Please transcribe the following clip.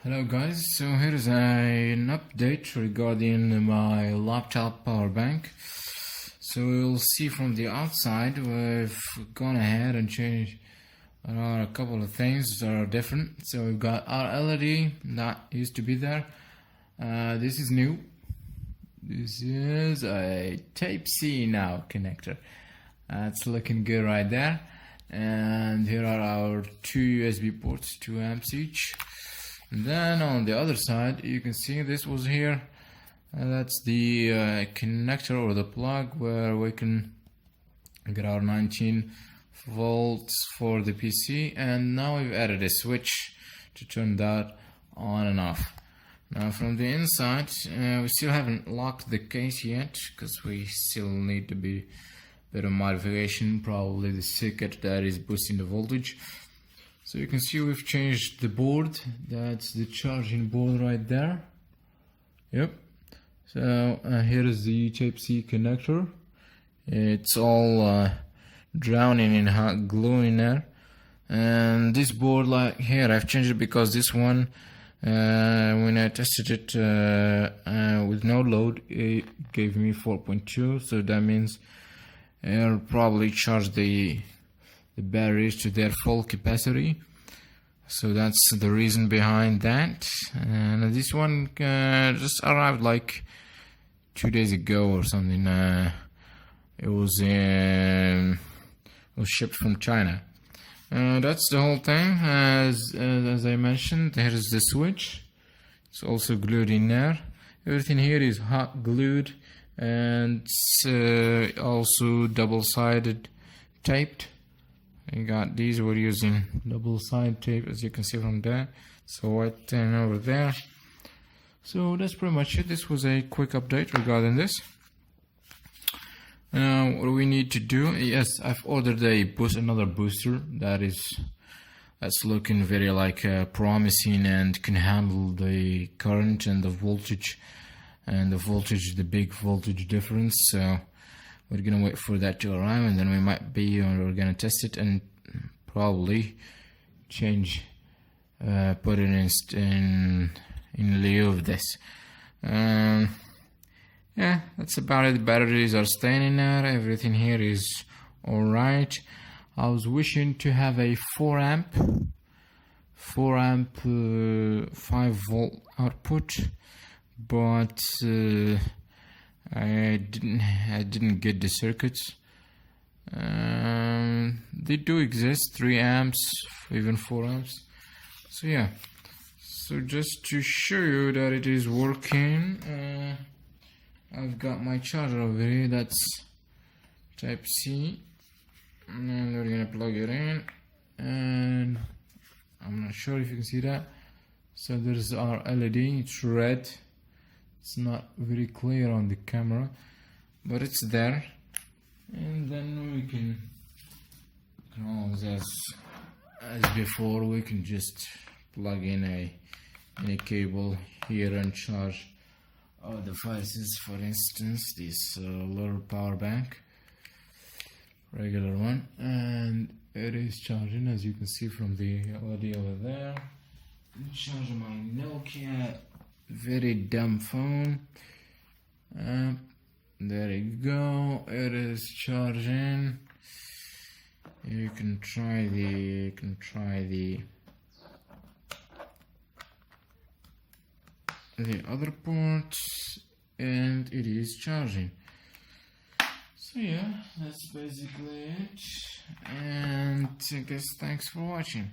Hello guys, so here's an update regarding my laptop power bank. So you'll see from the outside we've gone ahead and changed a couple of things that are different. So we've got our LED that used to be there. This is new. This is a Type-C now connector. That's looking good right there. And here are our two USB ports, 2 amps each. And then on the other side you can see this was here, that's the connector or the plug where we can get our 19 volts for the PC, and now we've added a switch to turn that on and off. Now from the inside we still haven't locked the case yet because we still need to be a bit of modification, probably the circuit that is boosting the voltage. So you can see we've changed the board. That's the charging board right there. Yep. So here is the Type-C connector. It's all drowning in hot glue in there. And this board, like here, I've changed it because this one, when I tested it with no load, it gave me 4.2. So that means it'll probably charge the batteries to their full capacity. So that's the reason behind that. And this one just arrived like 2 days ago or something. It was shipped from China. That's the whole thing. As I mentioned, here is the switch. It's also glued in there. Everything here is hot glued and also double-sided taped. I got these, we're using double-sided tape as you can see from there. So white thing over there. So that's pretty much it. This was a quick update regarding this. Now what do we need to do? Yes, I've ordered another booster that's looking very promising and can handle the current and the voltage the big voltage difference. So we're gonna wait for that to arrive, and then we're gonna test it and probably change, put it in lieu of this. Yeah, that's about it. The batteries are staying in there. Everything here is alright. I was wishing to have a 4 amp 5 volt output, but I didn't get the circuits. They do exist, 3 amps, even 4 amps. So yeah, so just to show you that it is working, I've got my charger over here. That's Type-C, and we're gonna plug it in, and I'm not sure if you can see that. So there's our LED, it's red. It's not very clear on the camera, but it's there. And then we can as before, we can just plug in a cable here and charge our devices. For instance, this little power bank, regular one, and it is charging as you can see from the LED over there. I'm charging my Nokia very dumb phone. There you go, it is charging. You can try the other port, and it is charging. So yeah, that's basically it, and I guess thanks for watching.